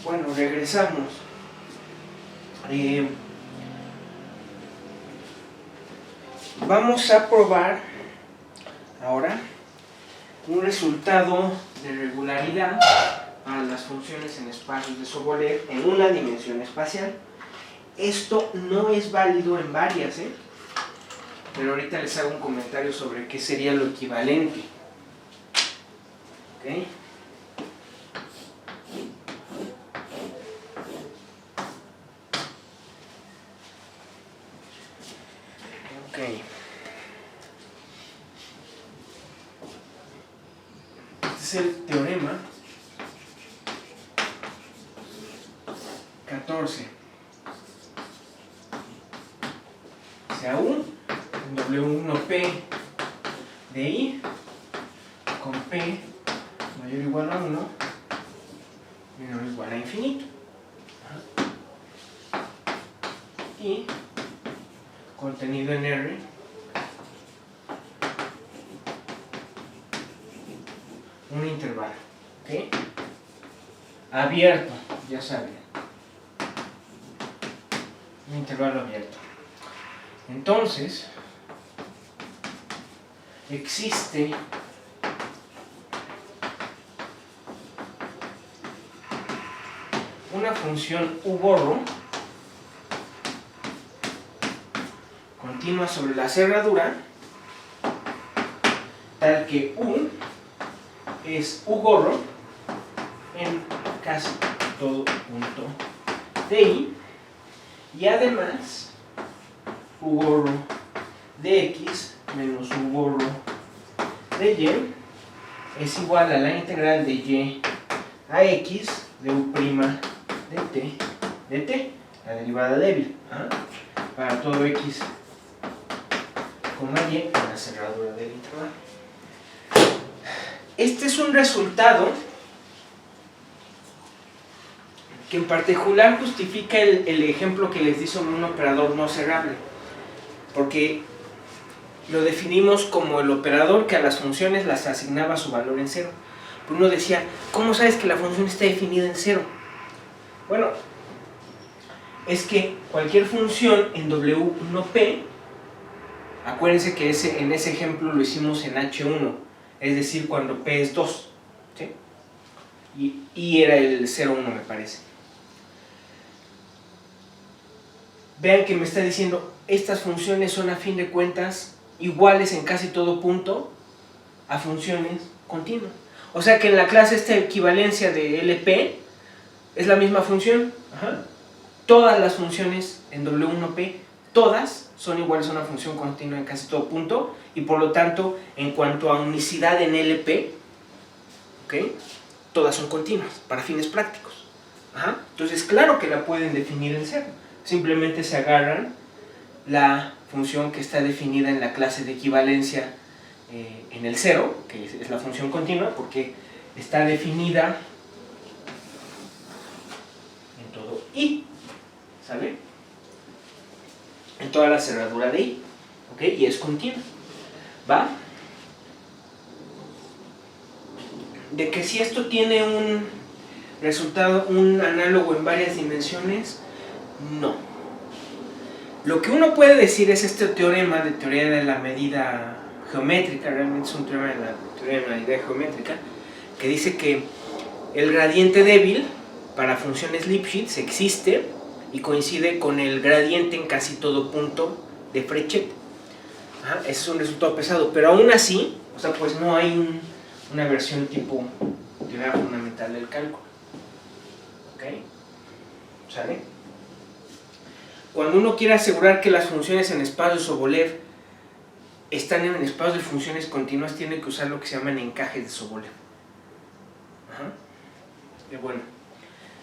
Bueno, regresamos. Vamos a probar ahora un resultado de regularidad para las funciones en espacios de Sobolev en una dimensión espacial. Esto no es válido en varias, pero ahorita les hago un comentario sobre qué sería lo equivalente. ¿Okay? Okay. Este es el teorema 14. Sea U, W1P de I con P mayor o igual a 1 menor o igual a infinito. Y contenido en R un intervalo, ¿ok? Abierto, ya saben, un intervalo abierto. Entonces existe una función U borro continua sobre la cerradura, tal que U es U gorro en casi todo punto de I, y además U gorro de X menos U gorro de Y es igual a la integral de Y a X de U' de T, la derivada débil, para todo X con Y en la cerradura del intervalo. Este es un resultado que en particular justifica el ejemplo que les di sobre un operador no cerrable, porque lo definimos como el operador que a las funciones las asignaba su valor en cero. Pero uno decía, ¿cómo sabes que la función está definida en cero? Bueno, es que cualquier función en W1P, acuérdense que en ese ejemplo lo hicimos en H1, es decir, cuando P es 2, ¿sí? Y era el 0,1 me parece. Vean que me está diciendo, estas funciones son a fin de cuentas iguales en casi todo punto a funciones continuas. O sea que en la clase esta equivalencia de LP es la misma función. Todas las funciones en W1P, todas son iguales a una función continua en casi todo punto, y por lo tanto, en cuanto a unicidad en LP, ¿okay? Todas son continuas para fines prácticos. Entonces, claro que la pueden definir en cero. Simplemente se agarran la función que está definida en la clase de equivalencia en el cero, que es la función continua, porque está definida en todo I, ¿sale? En toda la cerradura de I, ¿ok? Y es continua, ¿va? De que si esto tiene un resultado, un análogo en varias dimensiones, no. Lo que uno puede decir es este teorema de teoría de la medida geométrica, realmente es un teorema de la teoría de la medida geométrica, que dice que el gradiente débil para funciones Lipschitz existe y coincide con el gradiente en casi todo punto de Frechet. Ese es un resultado pesado, pero aún así, o sea, pues no hay una versión tipo teoría fundamental del cálculo. ¿Ok? ¿Sale? Cuando uno quiere asegurar que las funciones en espacios Sobolev están en espacios de funciones continuas, tiene que usar lo que se llaman encajes de Sobolev. Y bueno,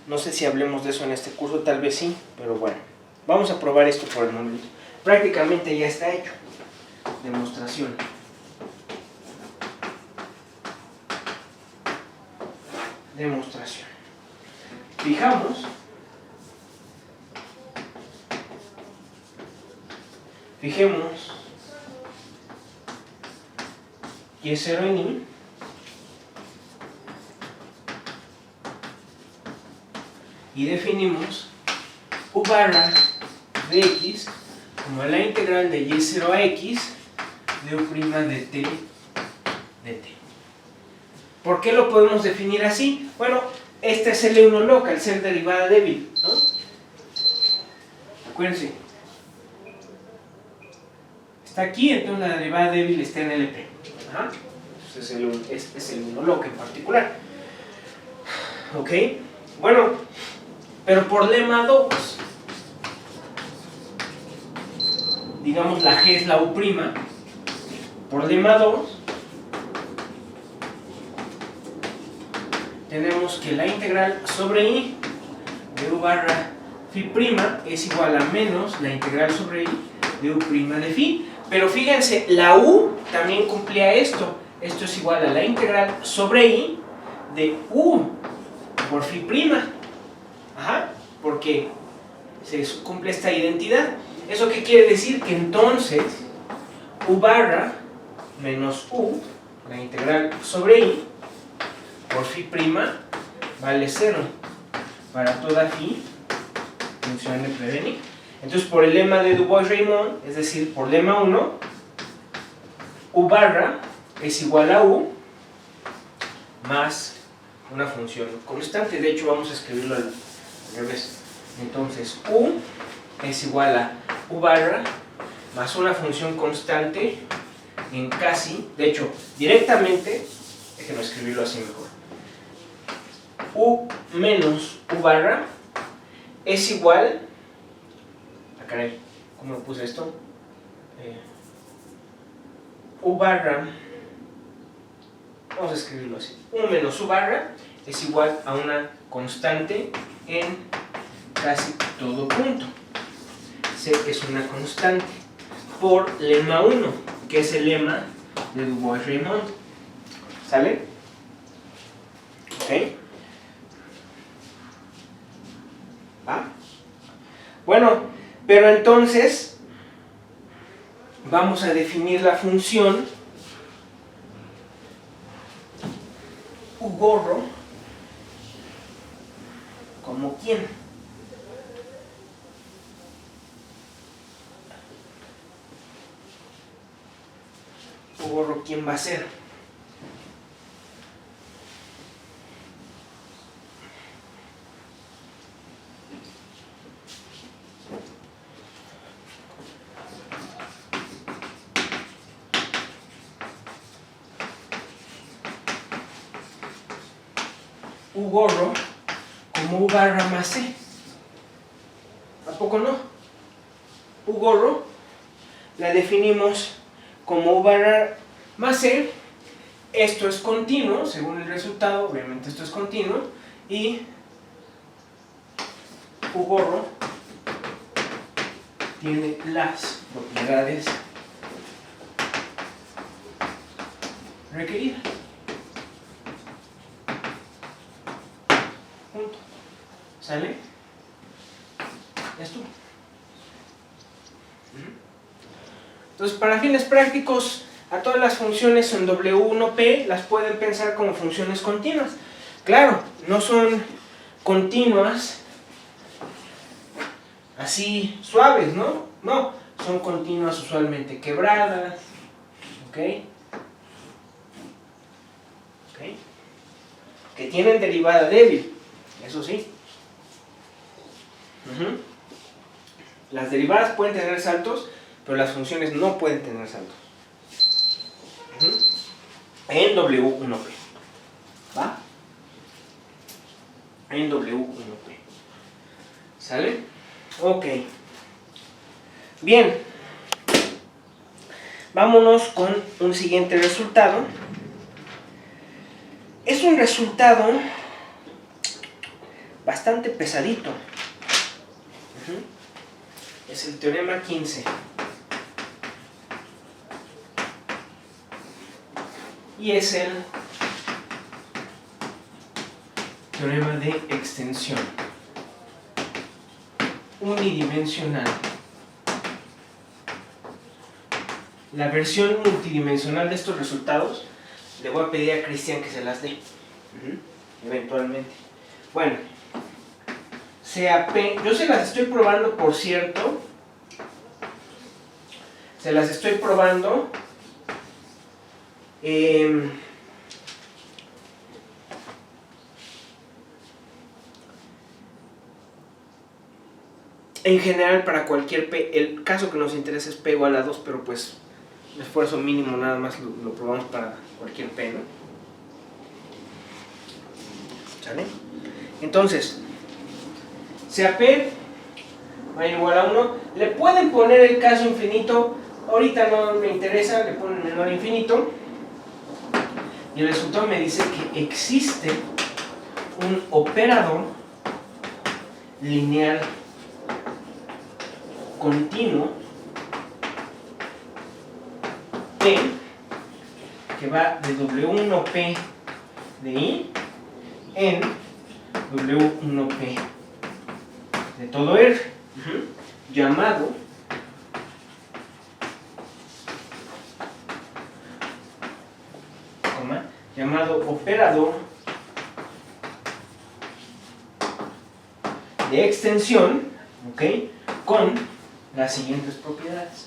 no sé si hablemos de eso en este curso, tal vez sí, pero bueno, vamos a probar esto por el momento. Prácticamente ya está hecho. Demostración. Demostración. Fijemos Y0 en I y definimos u barra de x como la integral de y0 a x de u' de t de t. ¿Por qué lo podemos definir así? Bueno, este es L1 log, al ser derivada débil, ¿no? Acuérdense. Está aquí, entonces la derivada débil está en LP. Ajá. Entonces es el 1 log en particular. ¿Ok? Bueno, pero por lema 2, digamos la G es la U', por lema 2, tenemos que la integral sobre I de U barra phi' es igual a menos la integral sobre I de U' de phi. Pero fíjense, la U también cumplía esto. Esto es igual a la integral sobre I de U por phi'. Ajá, porque se cumple esta identidad. ¿Eso qué quiere decir? Que entonces U barra menos U, la integral sobre I, por phi' vale 0 para toda phi función de prevenir. Entonces, por el lema de Du Bois-Reymond, es decir, por lema 1, U barra es igual a U más una función constante. De hecho, vamos a escribirlo al revés. Entonces, U es igual a U barra más una función constante en casi, de hecho, directamente, déjenme escribirlo así mejor. U menos U barra es igual, caray, ¿cómo lo puse esto? U barra, vamos a escribirlo así, U menos U barra es igual a una constante en casi todo punto. C es una constante por lema 1, que es el lema de Du Bois-Reymond. ¿Sale? ¿Ok? ¿Va? Bueno, pero entonces vamos a definir la función U gorro como quién. U gorro, ¿quién va a ser? U gorro como U barra más C. ¿A poco no? U gorro la definimos como U barra más C. Esto es continuo, según el resultado, obviamente esto es continuo, y U gorro tiene las propiedades requeridas. Punto. ¿Sale? Ya estuvo. Entonces, para fines prácticos, a todas las funciones en W1P las pueden pensar como funciones continuas. Claro, no son continuas así suaves, ¿no? No, son continuas usualmente quebradas, ¿ok? ¿Ok? Que tienen derivada débil, eso sí. Las derivadas pueden tener saltos, pero las funciones no pueden tener saltos. En W1P. ¿Va? En W1P. ¿Sale? Ok. Bien. Vámonos con un siguiente resultado. Es un resultado bastante pesadito. Es el teorema 15. Y es el teorema de extensión unidimensional. La versión multidimensional de estos resultados le voy a pedir a Cristian que se las dé eventualmente. Bueno, sea P. Yo se las estoy probando, por cierto. Se las estoy probando. En general, para cualquier P, el caso que nos interesa es P igual a 2, pero pues el esfuerzo mínimo nada más lo probamos para cualquier P, ¿no? ¿Sale? Entonces, sea P mayor o igual a 1, le pueden poner el caso infinito, ahorita no me interesa, le ponen menor a infinito, y el resultado me dice que existe un operador lineal continuo P que va de W1P de I en W1P de todo R, llamado operador de extensión, ¿ok?, con las siguientes propiedades.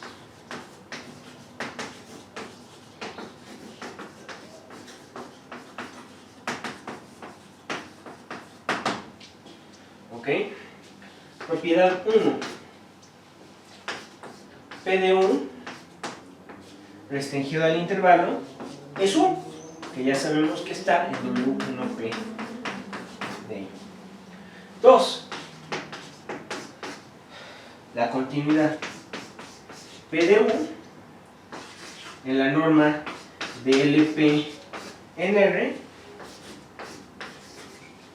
¿Ok? Propiedad 1. P de U restringido al intervalo es U, que ya sabemos que está en W1P de I. 2. La continuidad P de U en la norma de LP en R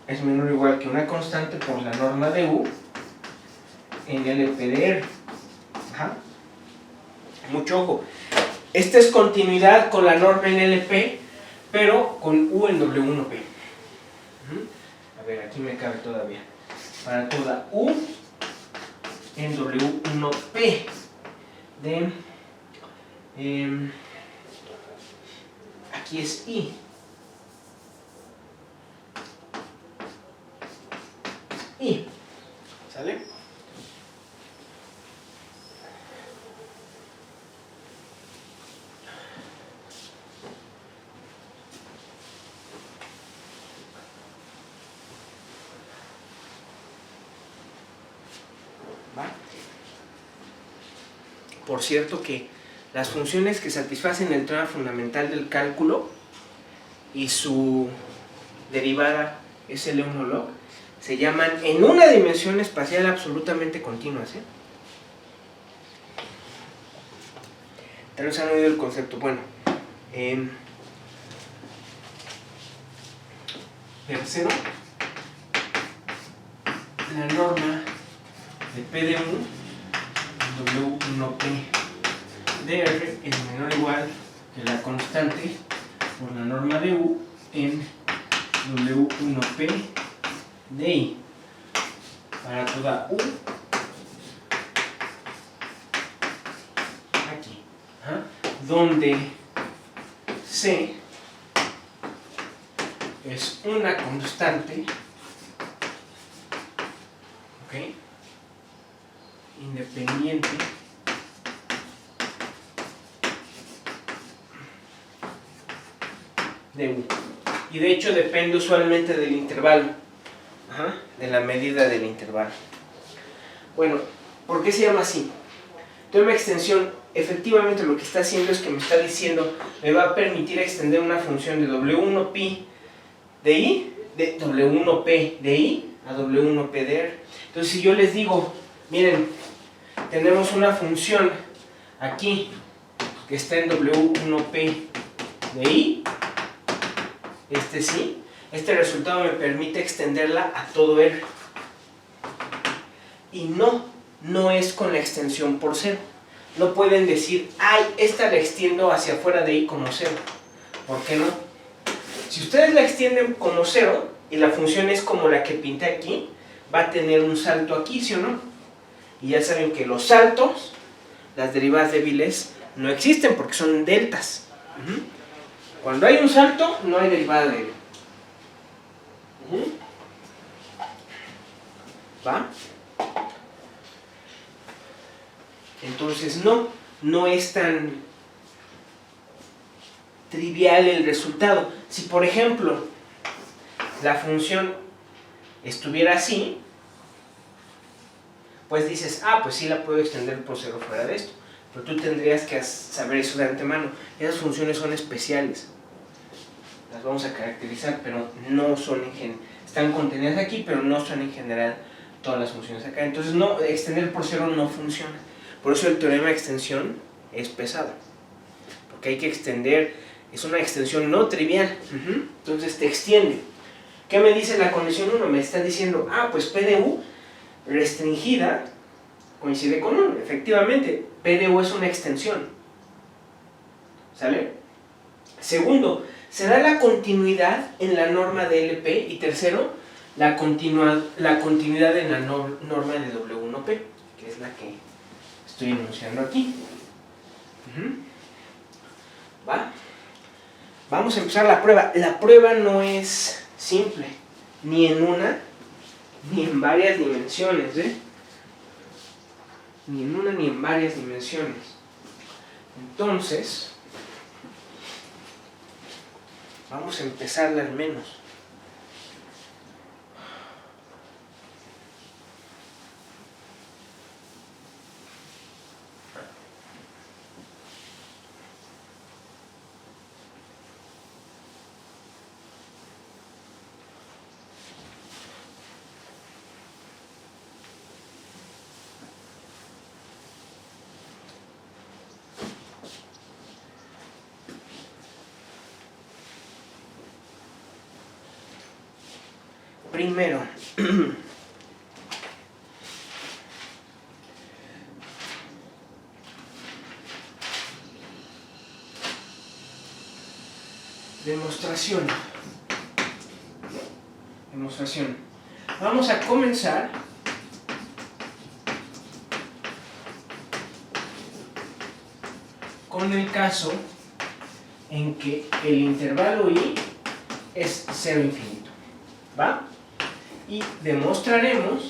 es menor o igual que una constante por la norma de U en LP de R. Ajá. Mucho ojo. Esta es continuidad con la norma en LP, pero con U en W1P. A ver, aquí me cabe todavía. Para toda U en W1P de aquí es I. I. ¿Sale? ¿Va? Por cierto que las funciones que satisfacen el teorema fundamental del cálculo y su derivada es L1 log se llaman en una dimensión espacial absolutamente continuas, ¿eh? Tal vez han oído el concepto. Bueno, tercero, la norma de P de U W1P de R es menor o igual que la constante por la norma de U en W1P de I para toda U aquí, donde C es una constante, ¿ok?, independiente de U, y de hecho depende usualmente del intervalo, de la medida del intervalo. Bueno, ¿por qué se llama así? Teorema de extensión, efectivamente lo que está haciendo es que me está diciendo, me va a permitir extender una función de W1P de I, de W1P de I a W1P de R. Entonces si yo les digo, miren, tenemos una función aquí que está en W1P de I, este resultado me permite extenderla a todo R. Y no es con la extensión por cero. No pueden decir, ay, esta la extiendo hacia afuera de I como cero. ¿Por qué no? Si ustedes la extienden como cero y la función es como la que pinté aquí, va a tener un salto aquí, ¿sí o no? Y ya saben que los saltos, las derivadas débiles, no existen porque son deltas. Cuando hay un salto, no hay derivada débil. ¿va? Entonces no es tan trivial el resultado. Si por ejemplo la función estuviera así, pues dices, pues sí la puedo extender por 0 fuera de esto, pero tú tendrías que saber eso de antemano. Esas funciones son especiales, las vamos a caracterizar, pero no son están contenidas aquí, pero no son en general todas las funciones acá. Entonces extender por 0 no funciona. Por eso el teorema de extensión es pesado, porque hay que extender, es una extensión no trivial. Entonces te extiende. ¿Qué me dice la condición 1? Me está diciendo, pues P de U restringida coincide con 1. Efectivamente, P de U es una extensión. ¿Sale? Segundo, se da la continuidad en la norma de LP. Y tercero, la continuidad en la norma de W1P, que es la que estoy enunciando aquí. ¿Va? Vamos a empezar la prueba. La prueba no es simple, ni en una ni en varias dimensiones, ni en una ni en varias dimensiones. Entonces vamos a empezarla al menos. Primero, demostración. Vamos a comenzar con el caso en que el intervalo I es 0 infinito, ¿va? Y demostraremos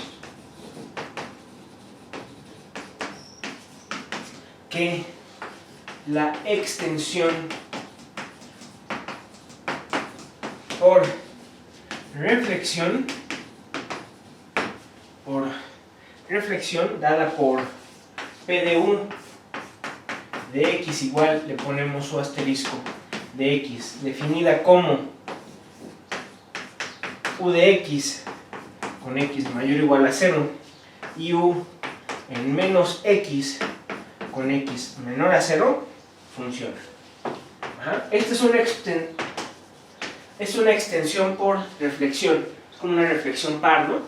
que la extensión por reflexión dada por P de U de X igual, le ponemos su asterisco de X, definida como U de X con X mayor o igual a 0 y U en menos X con X menor a 0, funciona. Esta es una extensión por reflexión, es como una reflexión par, ¿no?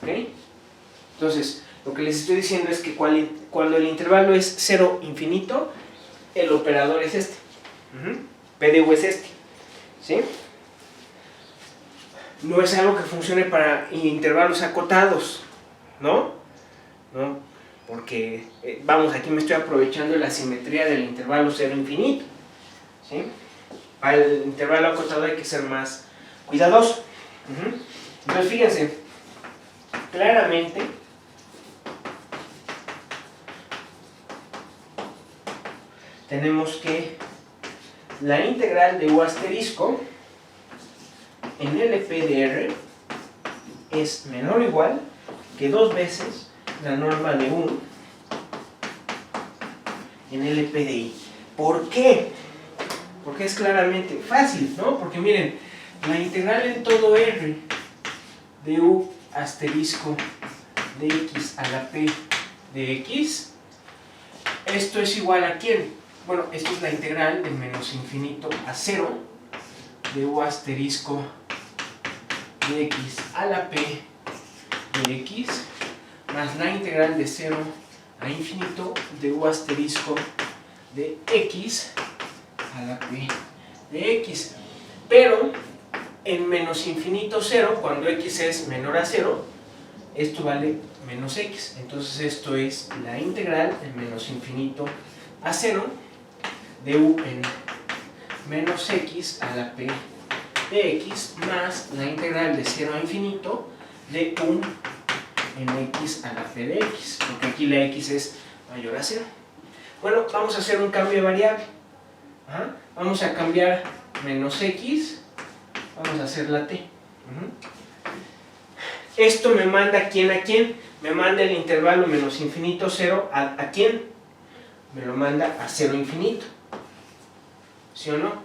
¿Okay? Entonces, lo que les estoy diciendo es que cuando el intervalo es 0 infinito, el operador es este. P de U es este. ¿Sí? No es algo que funcione para intervalos acotados, ¿no? ¿No? Porque, aquí me estoy aprovechando de la simetría del intervalo 0 infinito. ¿Sí? Para el intervalo acotado hay que ser más cuidadoso. Entonces, fíjense, claramente tenemos que la integral de U asterisco en LP de R es menor o igual que 2 veces la norma de U en LP de I. ¿Por qué? Porque es claramente fácil, ¿no? Porque miren, la integral en todo R de U asterisco de X a la P de X, esto es igual a ¿quién? Bueno, esto es la integral de menos infinito a 0 de U asterisco de X a la P de X más la integral de 0 a infinito de U asterisco de X a la P de X. Pero en menos infinito 0, cuando X es menor a 0, esto vale menos X. Entonces esto es la integral de menos infinito a 0 de U en menos X a la P de X más la integral de 0 a infinito de U en X a la P de X, porque aquí la X es mayor a 0. Bueno, vamos a hacer un cambio de variable. Ajá. Vamos a cambiar menos X, vamos a hacer la T. Esto me manda ¿quién a quién? Me manda el intervalo menos infinito 0 ¿a quién? Me lo manda a 0 infinito. ¿Sí o no?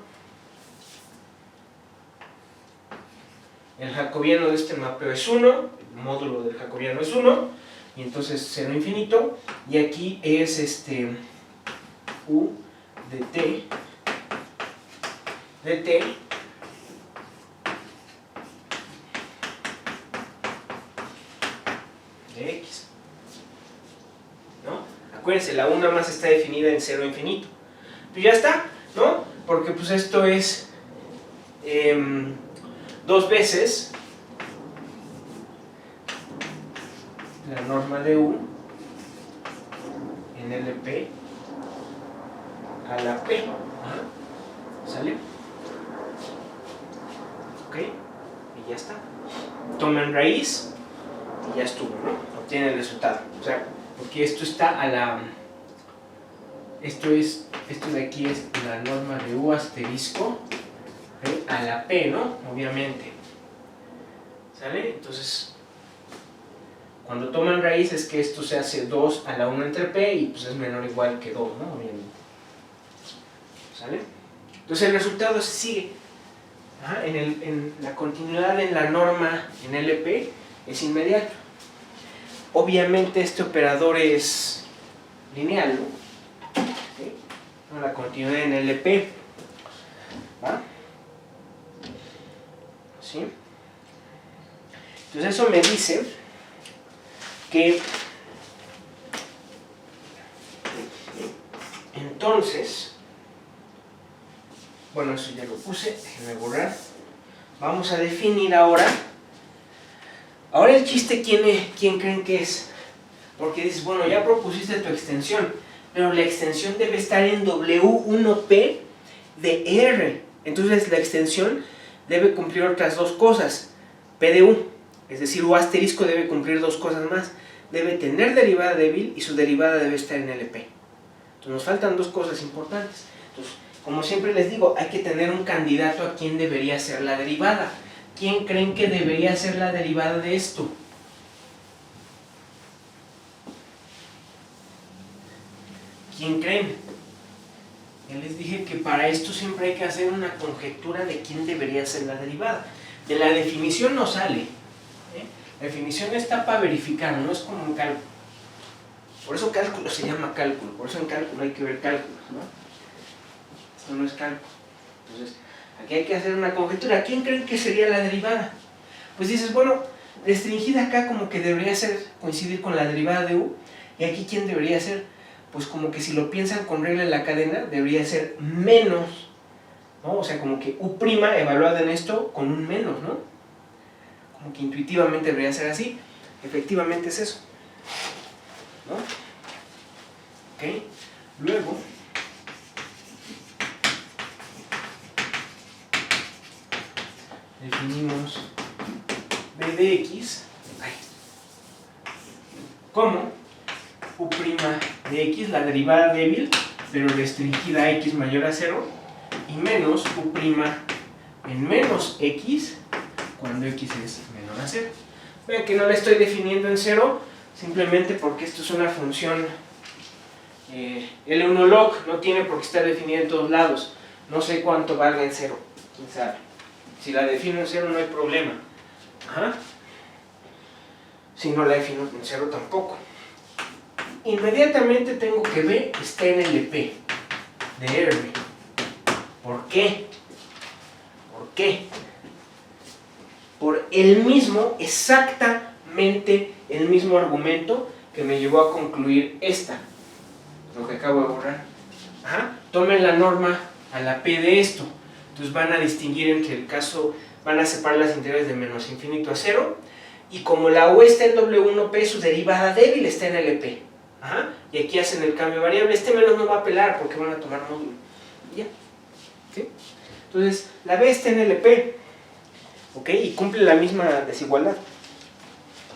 El jacobiano de este mapeo es 1, el módulo del jacobiano es 1, y entonces 0 infinito, y aquí es U de T de X. ¿No? Acuérdense, la 1 más está definida en 0 infinito. Pues ya está, ¿no? Porque pues esto es 2 veces la norma de U en LP a la P. ¿Sale? Ok, y ya está. Toman raíz y ya estuvo, ¿no? Obtienen el resultado. O sea, porque esto está a la... Esto de aquí es la norma de U asterisco a la P, ¿no? Obviamente. ¿Sale? Entonces, cuando toman raíz es que esto se hace 2 a la 1 entre P y pues es menor o igual que 2, ¿no? Obviamente. ¿Sale? Entonces el resultado se sigue. En la continuidad en la norma en LP es inmediato. Obviamente este operador es lineal, ¿no? ¿Sí? La continuidad en LP. ¿Va? ¿Sí? Entonces eso me dice que entonces, bueno, eso ya lo puse, déjenme borrar. Vamos a definir ahora el chiste, ¿quién creen que es? Porque dices, bueno, ya propusiste tu extensión, pero la extensión debe estar en W1P de R. Entonces la extensión debe cumplir otras dos cosas. P de U, es decir, U asterisco debe cumplir dos cosas más. Debe tener derivada débil y su derivada debe estar en LP. Entonces nos faltan dos cosas importantes. Entonces, como siempre les digo, hay que tener un candidato a quién debería ser la derivada. ¿Quién creen que debería ser la derivada de esto? ¿Quién creen? Ya les dije que para esto siempre hay que hacer una conjetura de quién debería ser la derivada. De la definición no sale. La definición está para verificar, no es como un cálculo. Por eso cálculo se llama cálculo, por eso en cálculo hay que ver cálculos, ¿no? Esto no es cálculo. Entonces, aquí hay que hacer una conjetura. ¿Quién creen que sería la derivada? Pues dices, bueno, restringida acá como que debería coincidir con la derivada de U, y aquí ¿quién debería ser? Pues como que si lo piensan con regla de la cadena, debería ser menos, ¿no? O sea, como que U' evaluada en esto con un menos, ¿no? Como que intuitivamente debería ser así. Efectivamente es eso, ¿no? Ok, luego definimos B de X como U' de X, la derivada débil, pero restringida a X mayor a 0, y menos U' en menos X cuando X es menor a 0. Vean que no la estoy definiendo en 0, simplemente porque esto es una función L1 log, no tiene por qué estar definida en todos lados. No sé cuánto valga en 0, quién sabe. Si la defino en 0 no hay problema. Si no la defino en 0 tampoco. Inmediatamente tengo que B está en LP de R. ¿Por qué? ¿Por qué? Por exactamente el mismo argumento que me llevó a concluir lo que acabo de borrar. Tomen la norma a la P de esto. Entonces van a distinguir entre el caso, van a separar las integrales de menos infinito a 0, y como la U está en W1P, su derivada débil está en LP. Y aquí hacen el cambio de variable. Este menos no va a apelar porque van a tomar módulo. Ya. ¿Sí? Entonces, la B está en LP. ¿Ok? Y cumple la misma desigualdad.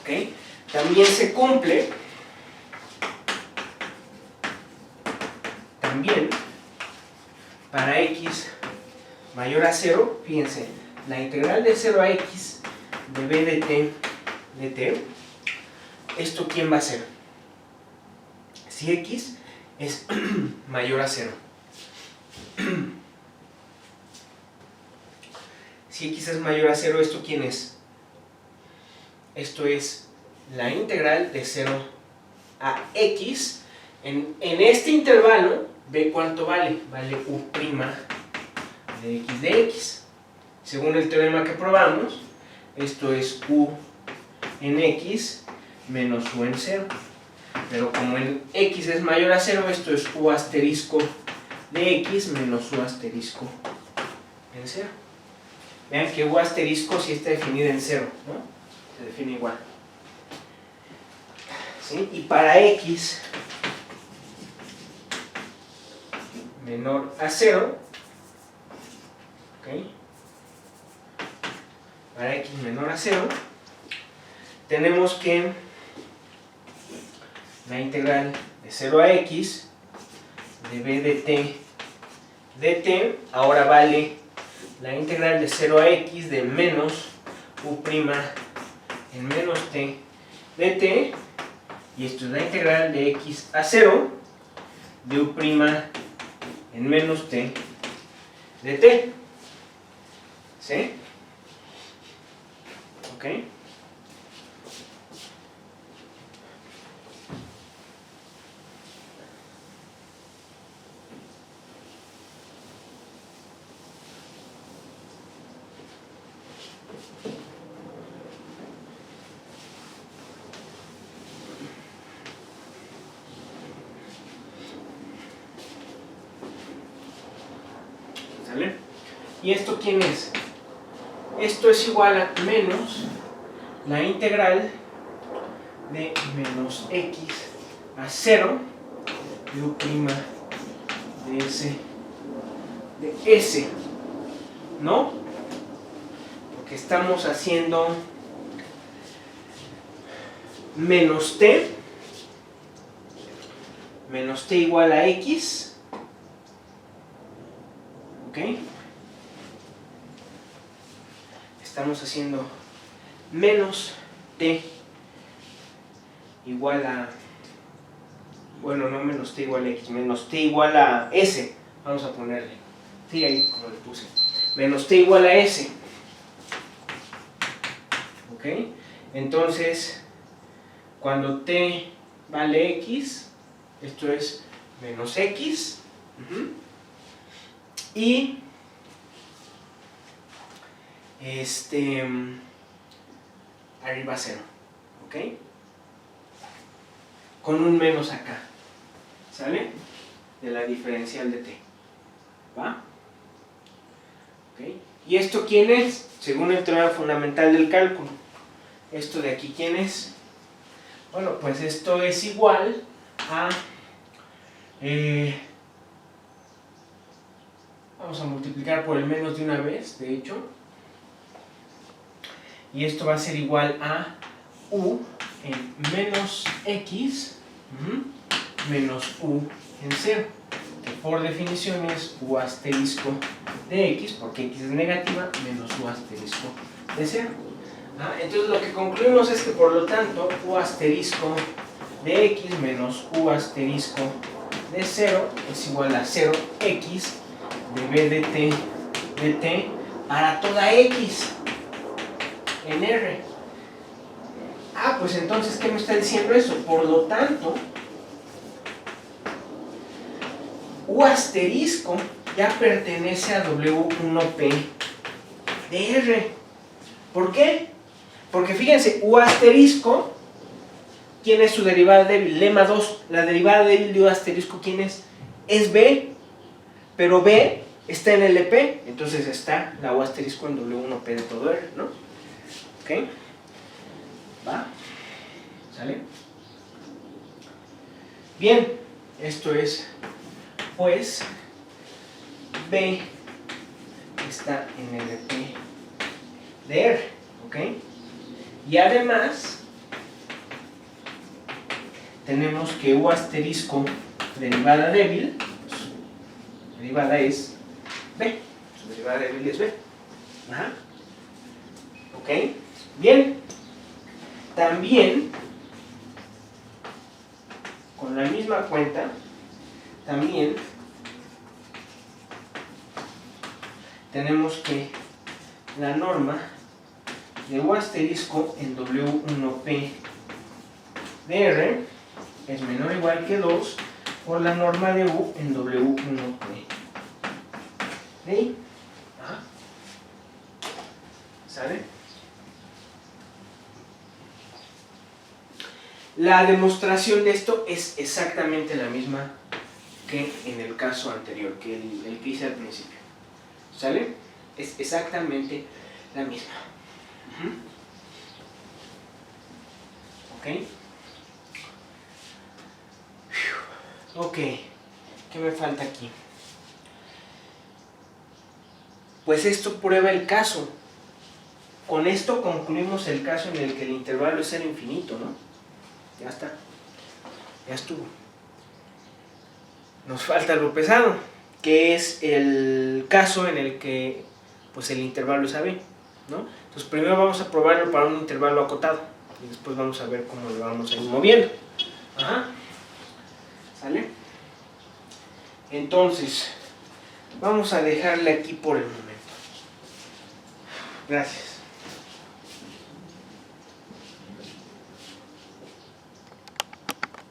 ¿ok? También se cumple, también para x mayor a 0, fíjense, la integral de 0 a x de b de t, ¿esto quién va a ser? Si x es mayor a 0. Si x es mayor a 0, ¿esto quién es? Esto es la integral de 0 a x. En este intervalo, ¿ve cuánto vale? Vale u' de x. Según el teorema que probamos, esto es u en x menos u en 0. Pero como en x es mayor a 0, esto es u asterisco de x menos u asterisco en 0. Vean que u asterisco sí está definida en 0, ¿no? Se define igual. ¿Sí? Y para x menor a 0, ¿ok? Para x menor a 0, tenemos que la integral de 0 a x de b de t ahora vale la integral de 0 a x de menos u' en menos t de t, y esto es la integral de x a 0 de u' en menos t de t. ¿Sí? ¿Ok? ¿Sale? ¿Y esto quién es? Esto es igual a menos la integral de menos x a 0 de u' de s, ¿no? Porque estamos haciendo menos t igual a x, ¿ok? Estamos haciendo menos t igual a, bueno, no menos t igual a x, menos t igual a s, vamos a ponerle, sí, ahí como le puse, menos t igual a s, ¿ok? Entonces, cuando t vale x, esto es menos x, y arriba 0, ¿ok? Con un menos acá, ¿sale? De la diferencial de t, ¿va? ¿Ok? ¿Y esto quién es? Según el teorema fundamental del cálculo, ¿esto de aquí quién es? Bueno, pues esto es igual a, vamos a multiplicar por el menos de una vez, de hecho, y esto va a ser igual a u en menos x menos u en 0, que por definición es u asterisco de x, porque x es negativa, menos u asterisco de 0. Entonces lo que concluimos es que por lo tanto u asterisco de x menos u asterisco de 0 es igual a 0x de b de t para toda x en R. Pues entonces, ¿qué me está diciendo eso? Por lo tanto, U asterisco ya pertenece a W1P de R. ¿Por qué? Porque fíjense, U asterisco, ¿quién es su derivada débil? Lema 2, la derivada débil de U asterisco, ¿quién es? Es B, pero B está en LP, entonces está la U asterisco en W1P de todo R, ¿no? ¿Ok? ¿Va? ¿Sale? Bien, esto es, pues, B está en LP de R, ¿ok? Y además, tenemos que U asterisco derivada débil, pues, derivada es B, su derivada débil es B. Ajá. Ok, bien. También, con la misma cuenta, también tenemos que la norma de U asterisco en W1P de R es menor o igual que 2 por la norma de U en W1P de I. Ajá. ¿Sale? La demostración de esto es exactamente la misma que en el caso anterior, que el que hice al principio. ¿Sale? Es exactamente la misma. ¿Ok? Ok, ¿qué me falta aquí? Pues esto prueba el caso. Con esto concluimos el caso en el que el intervalo es cero infinito, ¿no? Ya está. Ya estuvo. Nos falta lo pesado, que es el caso en el que pues el intervalo es AB, ¿no? Entonces primero vamos a probarlo para un intervalo acotado y después vamos a ver cómo lo vamos a ir moviendo. Ajá. ¿Sale? Entonces, vamos a dejarle aquí por el momento. Gracias.